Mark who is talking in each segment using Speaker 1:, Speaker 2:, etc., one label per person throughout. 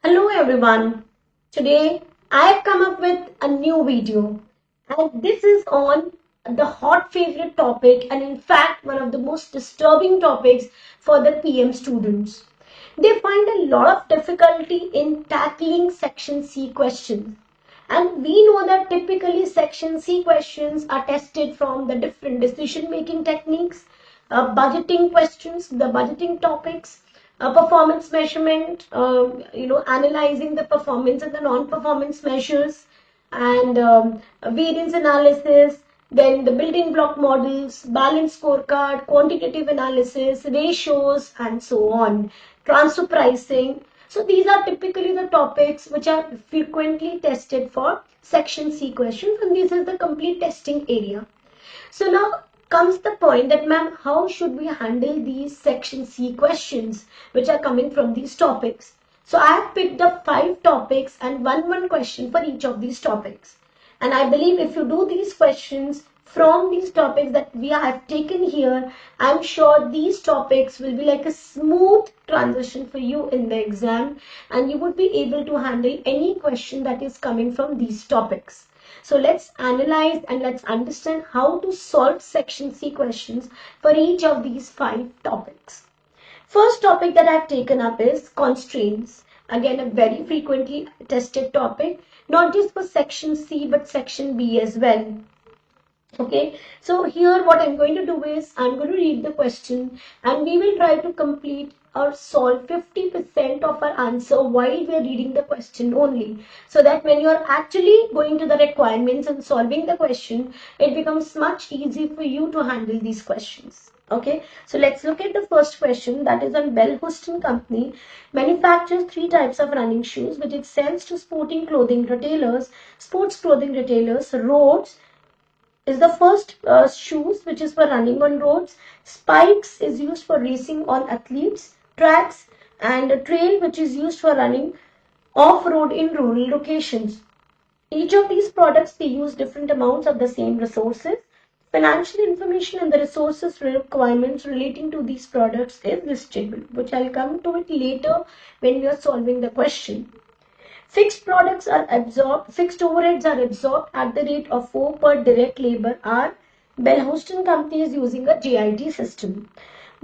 Speaker 1: Hello everyone. Today I have come up with a new video and this is on the hot favorite topic and in fact one of the most disturbing topics for the PM students. They find a lot of difficulty in tackling section C questions. And we know that typically section C questions are tested from the different decision making techniques, budgeting questions, the budgeting topics, performance measurement, analyzing the performance and the non-performance measures, and variance analysis, then the building block models, balance scorecard, quantitative analysis, ratios, and so on, transfer pricing. So these are typically the topics which are frequently tested for section C questions, and this is the complete testing area. So now comes the point that ma'am, how should we handle these section C questions which are coming from these topics? So I have picked up 5 topics and one question for each of these topics. And I believe if you do these questions from these topics that we have taken here, I'm sure these topics will be like a smooth transition for you in the exam and you would be able to handle any question that is coming from these topics. So let's analyze and let's understand how to solve section C questions for each of these 5 topics. First topic that I've taken up is constraints. Again, a very frequently tested topic, not just for section C but section B as well. Okay, so here what I'm going to do is I'm going to read the question and we will try to complete or solve 50% of our answer while we are reading the question only, so that when you are actually going to the requirements and solving the question, it becomes much easier for you to handle these questions. Okay, so let's look at the first question, that is on Bell Houston Company manufactures 3 types of running shoes which it sells to sporting clothing retailers, sports clothing retailers. Roads is the first shoes which is for running on roads. Spikes is used for racing on athletes. Tracks and a trail which is used for running off-road in rural locations. Each of these products, they use different amounts of the same resources. Financial information and the resources requirements relating to these products is listed, which I'll come to it later when we are solving the question. Fixed products are absorbed, fixed overheads are absorbed at the rate of 4 per direct labor hour. Bell Houston Company is using a GIT system.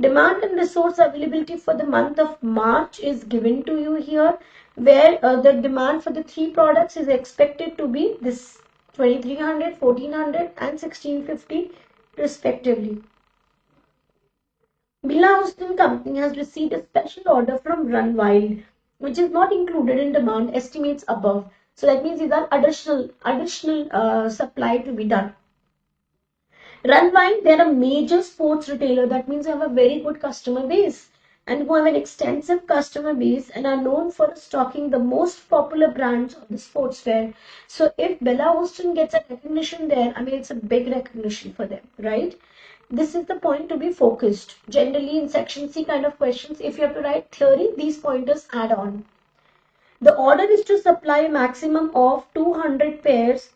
Speaker 1: Demand and resource availability for the month of March is given to you here, where the demand for the 3 products is expected to be this 2300, 1400 and 1650 respectively. Bella Houston Company has received a special order from Run Wild, which is not included in demand estimates above. So that means these are additional supply to be done. Run Wild, they are a major sports retailer. That means they have a very good customer base and who have an extensive customer base and are known for stocking the most popular brands of the sportswear. So if Bella Houston gets a recognition there, I mean, it's a big recognition for them, right? This is the point to be focused. Generally in section C kind of questions, if you have to write theory, these pointers add on. The order is to supply a maximum of 200 pairs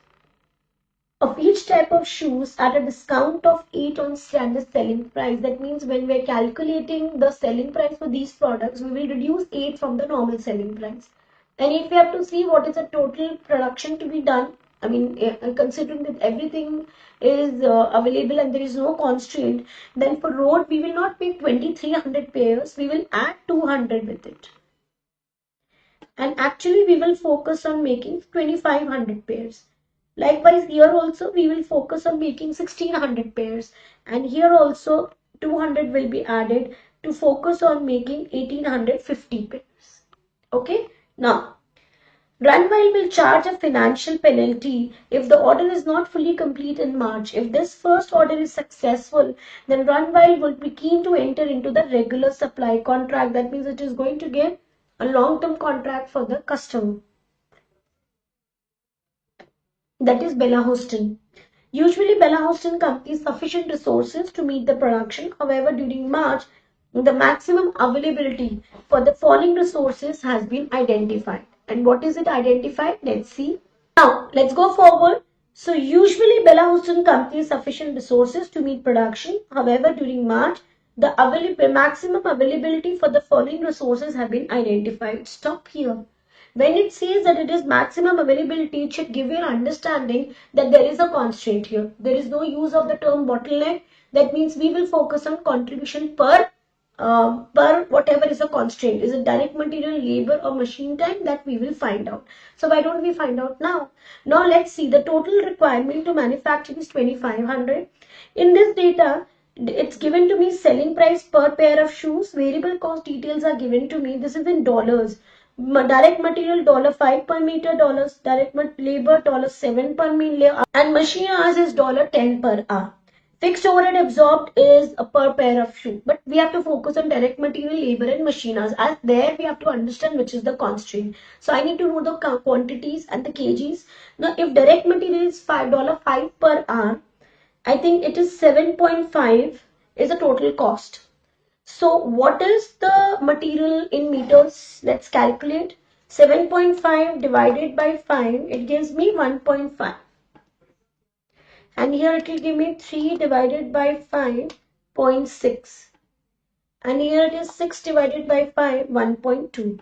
Speaker 1: of each type of shoes at a discount of 8 on standard selling price. That means when we are calculating the selling price for these products, we will reduce 8 from the normal selling price. And if we have to see what is the total production to be done, I mean, considering that everything is available and there is no constraint, then for road we will not make 2300 pairs, we will add 200 with it. And actually we will focus on making 2500 pairs. Likewise here also we will focus on making 1600 pairs, and here also 200 will be added to focus on making 1850 pairs. Okay, now Run Wild will charge a financial penalty if the order is not fully complete in March. If this first order is successful, then Run Wild will be keen to enter into the regular supply contract. That means it is going to give a long-term contract for the customer. That is Bella Houston. Usually Bella Houston Company has sufficient resources to meet the production. However, during March, the maximum availability for the following resources has been identified. And what is it identified? Let's see. Now, let's go forward. So, usually Bella Houston Company has sufficient resources to meet production. However, during March, the maximum availability for the following resources have been identified. Stop here. When it says that it is maximum availability, it should give you an understanding that there is a constraint here. There is no use of the term bottleneck. That means we will focus on contribution per whatever is a constraint. Is it direct material, labor or machine time? That we will find out. So why don't we find out now? Now let's see. The total requirement to manufacture is 2500. In this data, it's given to me selling price per pair of shoes. Variable cost details are given to me. This is in dollars. Direct material $5 per meter, dollars. Direct labor $7 per meter, and machine hours is $10 per hour. Fixed overhead absorbed is per pair of shoe. But we have to focus on direct material, labor and machine hours. As there we have to understand which is the constraint. So I need to know the quantities and the kgs. Now if direct material is $5 per hour, I think it is 7.5 is the total cost. So what is the material in meters? Let's calculate. 7.5 divided by 5, it gives me 1.5. And here it will give me 3 divided by 5.6. And here it is 6 divided by 5, 1.2.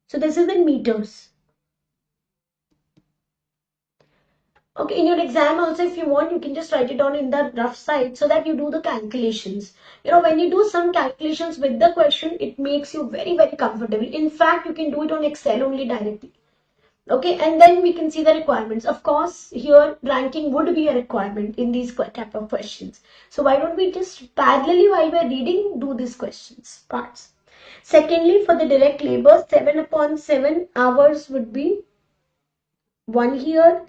Speaker 1: So this is in meters. Okay, in your exam also, if you want, you can just write it down in the rough side so that you do the calculations. When you do some calculations with the question, it makes you very, very comfortable. In fact, you can do it on Excel only directly. Okay, and then we can see the requirements. Of course, here ranking would be a requirement in these type of questions. So why don't we just parallelly while we're reading do these questions parts. Secondly, for the direct labor, 7 upon 7 hours would be 1 here.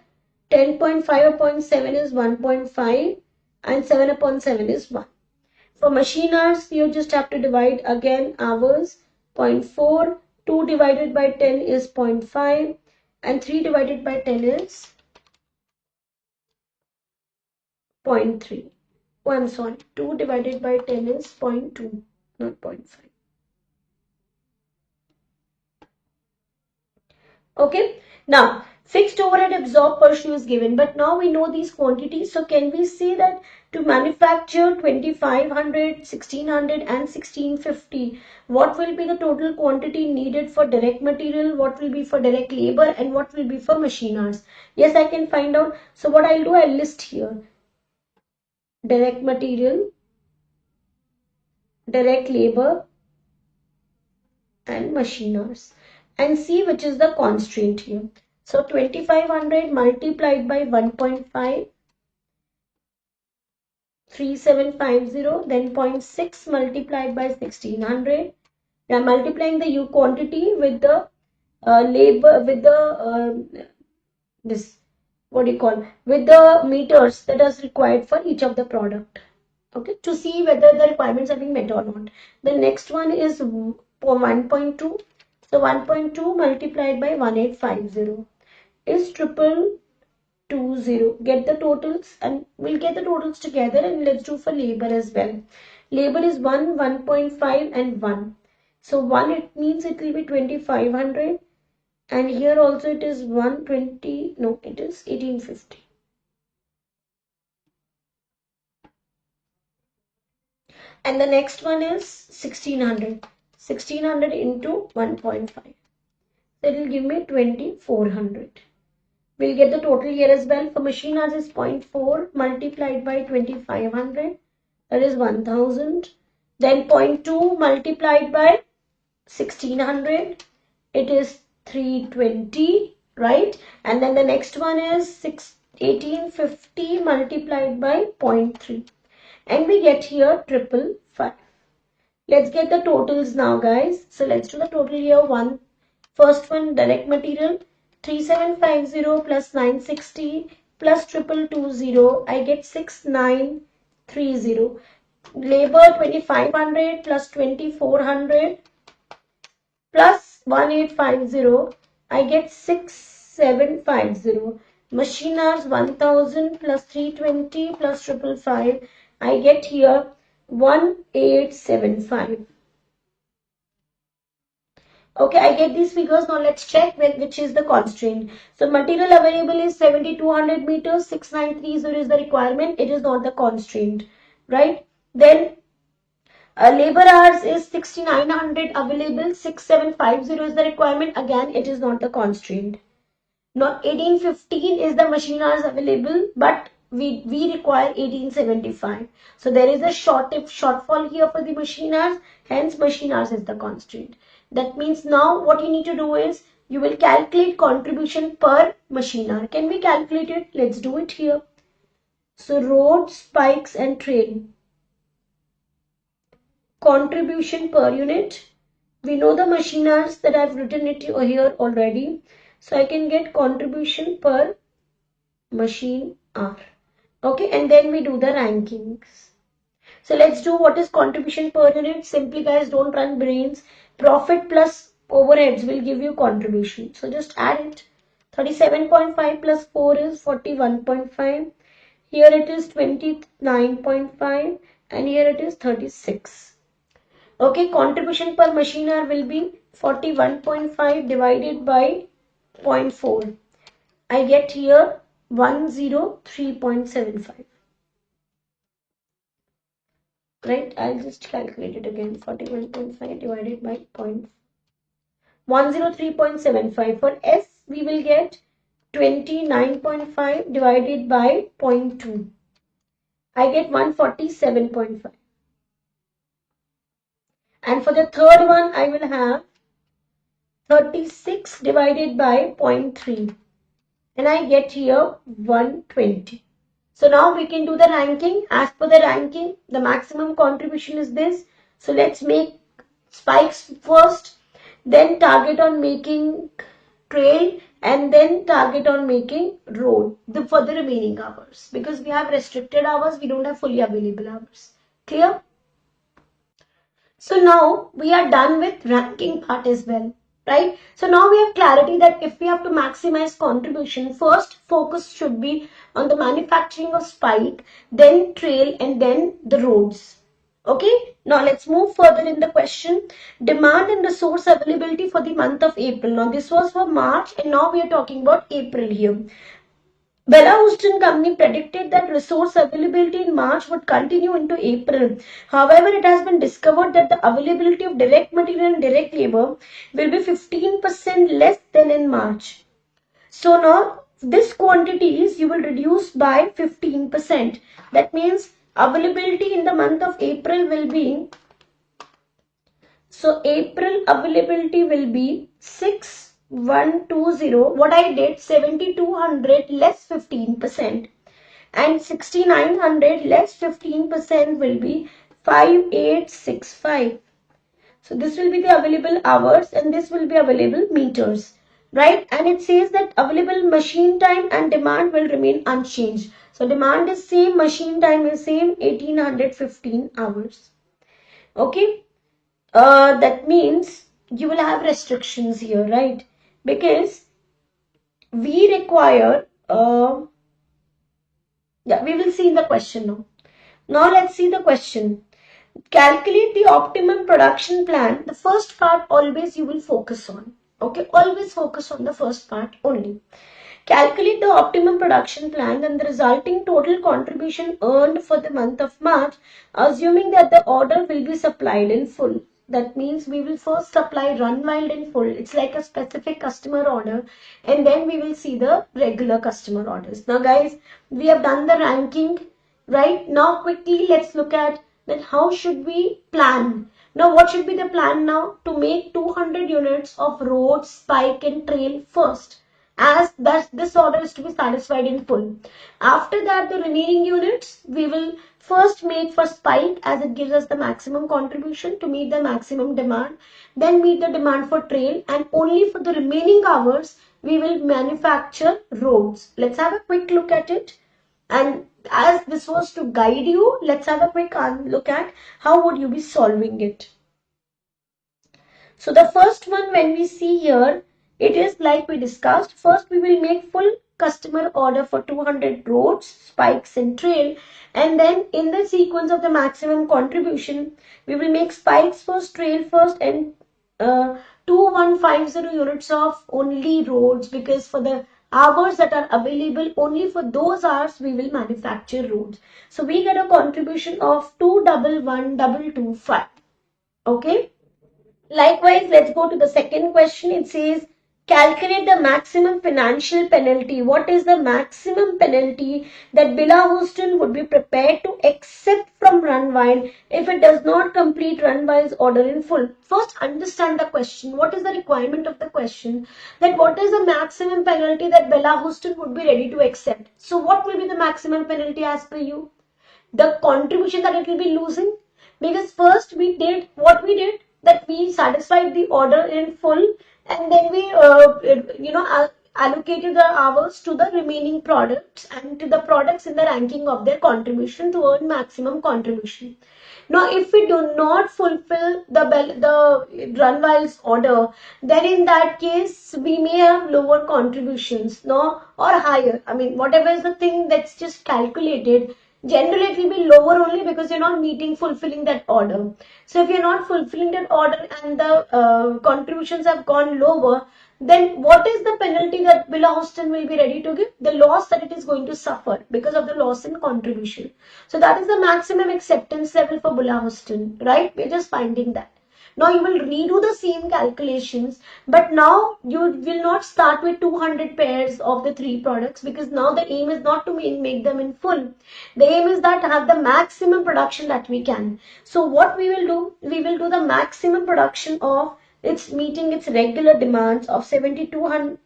Speaker 1: 10.5 upon 7 is 1.5 and 7 upon 7 is 1. For machine hours, you just have to divide again hours 0.4. 2 divided by 10 is 0.5 and 3 divided by 10 is 0.3. Oh, I'm sorry. 2 divided by 10 is 0.2, not 0.5. Okay. Now, fixed overhead absorbed per shoe is given, but now we know these quantities. So can we say that to manufacture 2500, 1600 and 1650, what will be the total quantity needed for direct material, what will be for direct labor and what will be for machine hours? Yes, I can find out. So what I'll do, I'll list here. Direct material, direct labor and machine hours, and see which is the constraint here. So 2500 multiplied by 1.5, 3750, then 0.6 multiplied by 1600. We are multiplying the U quantity with the labor, with the this, what do you call, with the meters that is required for each of the product. Okay, to see whether the requirements are being met or not. The next one is 1.2. So 1.2 multiplied by 1850 is 2220. Get the totals and we'll get the totals together, and let's do for labor as well. Labor is 1, 1.5 and 1. So 1, it means it will be 2500, and here also it is 120, no, it is 1850. And the next one is 1600. 1600 into 1.5. That will give me 2400. We'll get the total here as well. For machine hours is 0.4 multiplied by 2500. That is 1000. Then 0.2 multiplied by 1600. It is 320, right? And then the next one is 1850 multiplied by 0.3. And we get here 555. Let's get the totals now, guys. So let's do the total here. First one, direct material, 3750 plus 960 plus 2220. I get 6930. Labor 2500 plus 2400 plus 1850. I get 6750. Machine hours 1000 plus 320 plus 555. I get here 1875. Okay, I get these figures. Now let's check which is the constraint. So material available is 7200 meters, 6930 is the requirement. It is not the constraint, right? Then Labor hours is 6900 available, 6750 is the requirement. Again, it is not the constraint. Not 1815 is the machine hours available, but we require 1875. So there is a shortfall here for the machine hours, hence machine hours is the constraint. That means now what you need to do is you will calculate contribution per machine hour. Can we calculate it? Let's do it here. So road, spikes and trail. Contribution per unit. We know the machine hours that I've written it here already. So I can get contribution per machine hour. Okay, and then we do the rankings. So let's do what is contribution per unit. Simply guys, don't run brains. Profit plus overheads will give you contribution. So just add it. 37.5 plus 4 is 41.5. Here it is 29.5 and here it is 36. Okay, contribution per machine hour will be 41.5 divided by 0.4. I get here 103.75. Right, I'll just calculate it again. 41.5 divided by 103.75. For S, we will get 29.5 divided by 0.2. I get 147.5. And for the third one, I will have 36 divided by 0.3. And I get here 120. So now we can do the ranking. As per the ranking, the maximum contribution is this. So let's make spikes first, then target on making trail, and then target on making road for the remaining hours. Because we have restricted hours, we don't have fully available hours. Clear? So now we are done with ranking part as well, right? So now we have clarity that if we have to maximize contribution, first focus should be on the manufacturing of spike, then trail, and then the roads. Okay, now let's move further in the question. Demand and resource availability for the month of April. Now this was for March and now we are talking about April here. Bella Houston Company predicted that resource availability in March would continue into April. However, it has been discovered that the availability of direct material and direct labor will be 15% less than in March. So now this quantities you will reduce by 15%. That means availability in the month of April will be, so April availability will be 6120. What I did, 7200 less 15%. And 6900 less 15% will be 5865. So this will be the available hours and this will be available meters, right? And it says that available machine time and demand will remain unchanged. So demand is same, machine time is same, 1815 hours. Okay. That means you will have restrictions here, right? Because we require, we will see in the question now. Now let's see the question. Calculate the optimum production plan. The first part always you will focus on. Okay, always focus on the first part only. Calculate the optimum production plan and the resulting total contribution earned for the month of March, assuming that the order will be supplied in full. That means we will first supply run wild in full. It's like a specific customer order and then we will see the regular customer orders. Now guys, we have done the ranking, right? Now quickly let's look at that how should we plan. Now what should be the plan now? To make 200 units of road, spike and trail first, as that this order is to be satisfied in full. After that, the remaining units we will first make for spike as it gives us the maximum contribution to meet the maximum demand, then meet the demand for trail, and only for the remaining hours we will manufacture roads. Let's have a quick look at it. And as this was to guide you, let's have a quick look at how would you be solving it. So the first one, when we see here, it is like we discussed. First, we will make full customer order for 200 roads, spikes and trail. And then in the sequence of the maximum contribution, we will make spikes first, trail first, and 2150 units of only roads, because for the hours that are available, only for those hours we will manufacture roads. So we get a contribution of 211,225. Okay. Likewise, let's go to the second question. It says, calculate the maximum financial penalty. What is the maximum penalty that Billa Houston would be prepared to accept from Runwide if it does not complete Runwide's order in full? First, understand the question. What is the requirement of the question? That what is the maximum penalty that Billa Houston would be ready to accept? So what will be the maximum penalty as per you? The contribution that it will be losing, because first we did what we did, that we satisfied the order in full, and then we allocated the hours to the remaining products and to the products in the ranking of their contribution to earn maximum contribution. Now, if we do not fulfill the Runwild's order, then in that case we may have lower contributions, no, or higher. I mean, whatever is the thing that's just calculated, generally it will be lower only because you're not fulfilling that order. So if you're not fulfilling that order and the contributions have gone lower, then what is the penalty that Billa Houston will be ready to give? The loss that it is going to suffer because of the loss in contribution. So that is the maximum acceptance level for Billa Houston, right? We're just finding that. Now you will redo the same calculations, but now you will not start with 200 pairs of the three products, because now the aim is not to make them in full. The aim is that to have the maximum production that we can. So what we will do, we will do the maximum production of it's meeting its regular demands of 7,200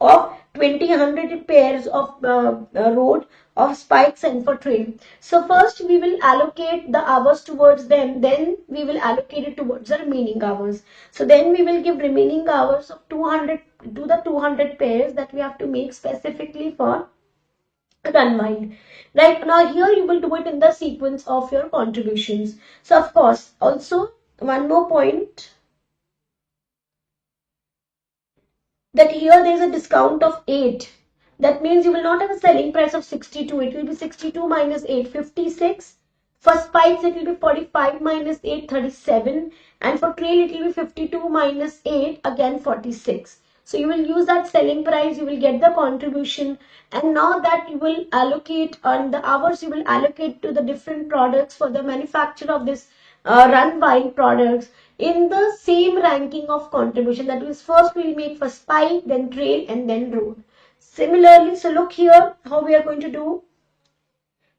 Speaker 1: of 2,000 pairs of road of spikes and for trail. So first we will allocate the hours towards them, then we will allocate it towards the remaining hours. So then we will give remaining hours of 200 to the 200 pairs that we have to make specifically for Runwind. Right now here you will do it in the sequence of your contributions. So of course, also one more point, that here there is a discount of 8. That means you will not have a selling price of 62. It will be 62 minus 8, 56. For spikes, it will be 45 minus 8, 37. And for trail, it will be 52 minus 8, again 46. So you will use that selling price, you will get the contribution. And now that you will allocate on the hours, you will allocate to the different products for the manufacture of this Runwide products in the same ranking of contribution. That is, first we'll make for spike, then trail, and then road. Similarly, so look here how we are going to do.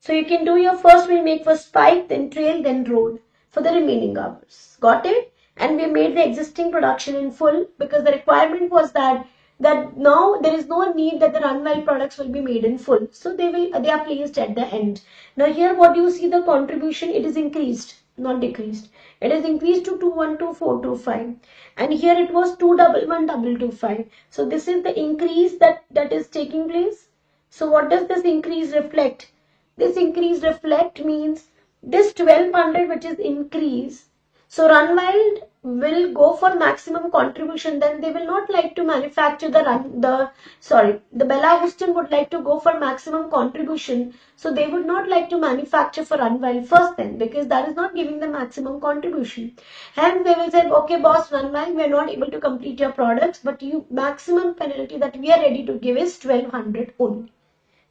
Speaker 1: So you can do your first we'll make for spike, then trail, then road for the remaining hours. Got it? And we made the existing production in full because the requirement was that now there is no need that the Runwide products will be made in full. So they are placed at the end. Now here what do you see, the contribution, it is increased, not decreased. It is increased to 212,425, and here it was 211,125. So this is the increase that is taking place. So what does this increase reflect? This increase reflect means this 1,200 which is increase. So Runwild will go for maximum contribution, then they will not like to manufacture the Bella Houston would like to go for maximum contribution. So they would not like to manufacture for Runwild first then, because that is not giving the maximum contribution. Hence they will say, okay boss, Runwild, we are not able to complete your products, but you maximum penalty that we are ready to give is 1,200 only.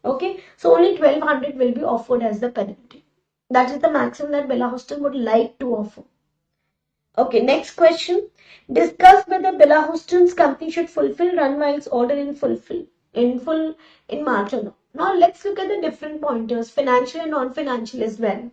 Speaker 1: Okay, so only 1,200 will be offered as the penalty. That is the maximum that Bella Houston would like to offer. Okay, next question. Discuss whether Bella Houston's company should fulfill Runwild's order in full in March or not. Now let's look at the different pointers, financial and non-financial as well.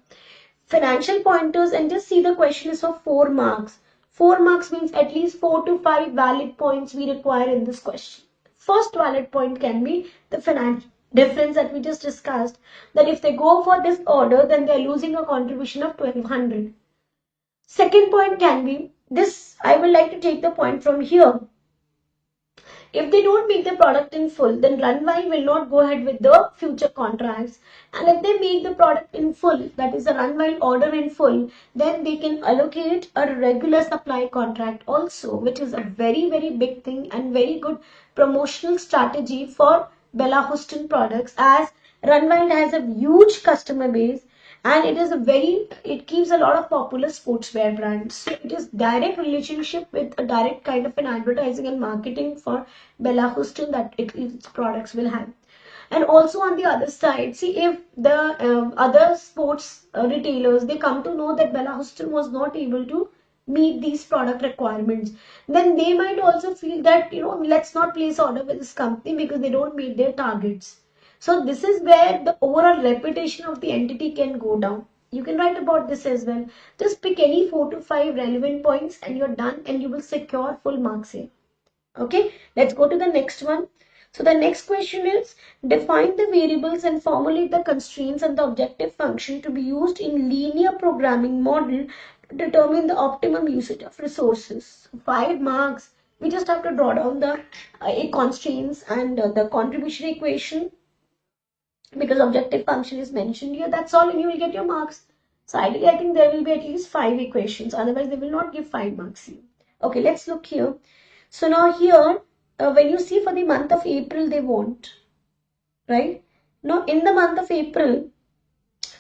Speaker 1: Financial pointers, and just see the question is of 4 marks. 4 marks means at least 4 to 5 valid points we require in this question. First valid point can be the financial difference that we just discussed, that if they go for this order, then they're losing a contribution of 1,200. Second point can be this, I would like to take the point from here. If they don't make the product in full, then Runwide will not go ahead with the future contracts. And if they make the product in full, that is a Runwide order in full, then they can allocate a regular supply contract also, which is a very, very big thing and very good promotional strategy for Bella Houston products, as Runwide has a huge customer base. and it keeps a lot of popular sportswear brands. So it is direct relationship with a direct kind of an advertising and marketing for Bella Hostel that its products will have. And also on the other side, see if the other sports retailers, they come to know that Bella Hostel was not able to meet these product requirements, then they might also feel that, let's not place order with this company because they don't meet their targets. So this is where the overall reputation of the entity can go down. You can write about this as well. Just pick any 4 to 5 relevant points and you're done, and you will secure full marks here. Okay, let's go to the next one. So the next question is, define the variables and formulate the constraints and the objective function to be used in linear programming model to determine the optimum usage of resources. 5 marks. We just have to draw down the constraints and the contribution equation, because objective function is mentioned here. That's all, and you will get your marks. So ideally, I think there will be at least 5 equations. Otherwise, they will not give 5 marks here. Okay, let's look here. So now here, when you see for the month of April, they want, right? Now in the month of April,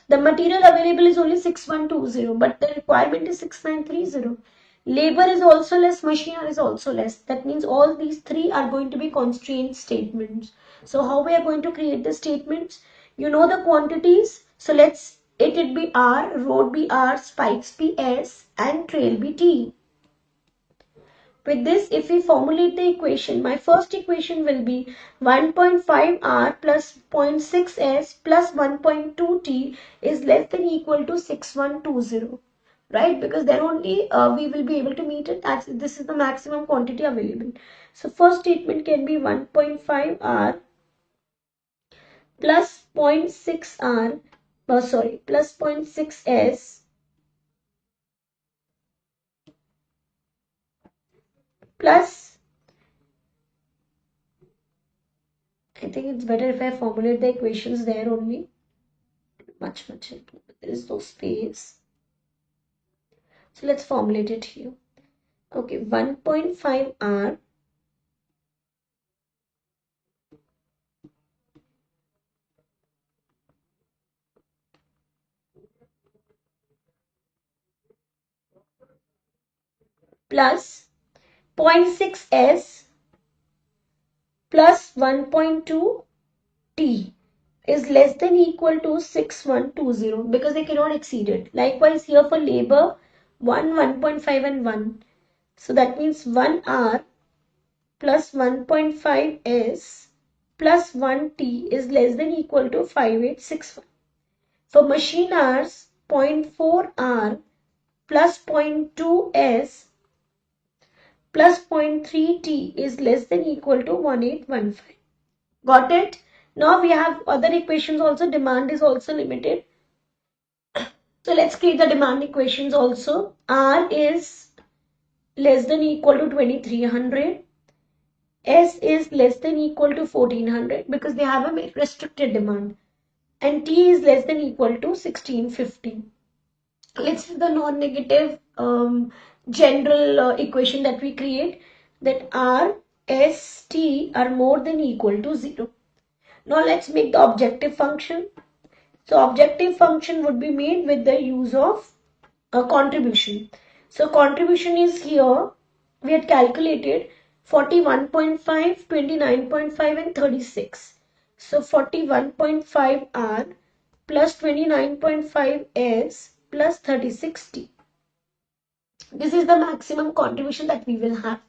Speaker 1: the material available is only 6120, but the requirement is 6930. Labor is also less, machinery is also less. That means all these three are going to be constraint statements. So how we are going to create the statements? You know the quantities. So let's it be R, road be R, spikes be S, and trail be T. With this, if we formulate the equation, my first equation will be 1.5 R plus 0.6 S plus 1.2 T is less than equal to 6120. Right? Because then only we will be able to meet it, as this is the maximum quantity available. So first statement can be 1.5 R plus 0.6 R, plus 0.6 S plus, I think it's better if I formulate the equations there only. Much helpful. There is no space. So let's formulate it here. Okay, 1.5 R plus 0.6 S plus 1.2 T is less than equal to 6120, because they cannot exceed it. Likewise here for labor, 1.5 and 1. So that means 1 R plus 1.5 S plus 1 T is less than equal to 5861. For machine hours, 0.4 R plus 0.2 S plus 0.3 T is less than equal to 1815. Got it? Now we have other equations also. Demand is also limited. So let's create the demand equations also. R is less than equal to 2300. S is less than equal to 1400 because they have a restricted demand. And T is less than equal to 1650. Let's see the non-negative general equation that we create, that R, S, T are more than equal to 0. Now let's make the objective function. So objective function would be made with the use of a contribution. So contribution is here, we had calculated 41.5, 29.5 and 36. So 41.5 R plus 29.5 S plus 36T. This is the maximum contribution that we will have.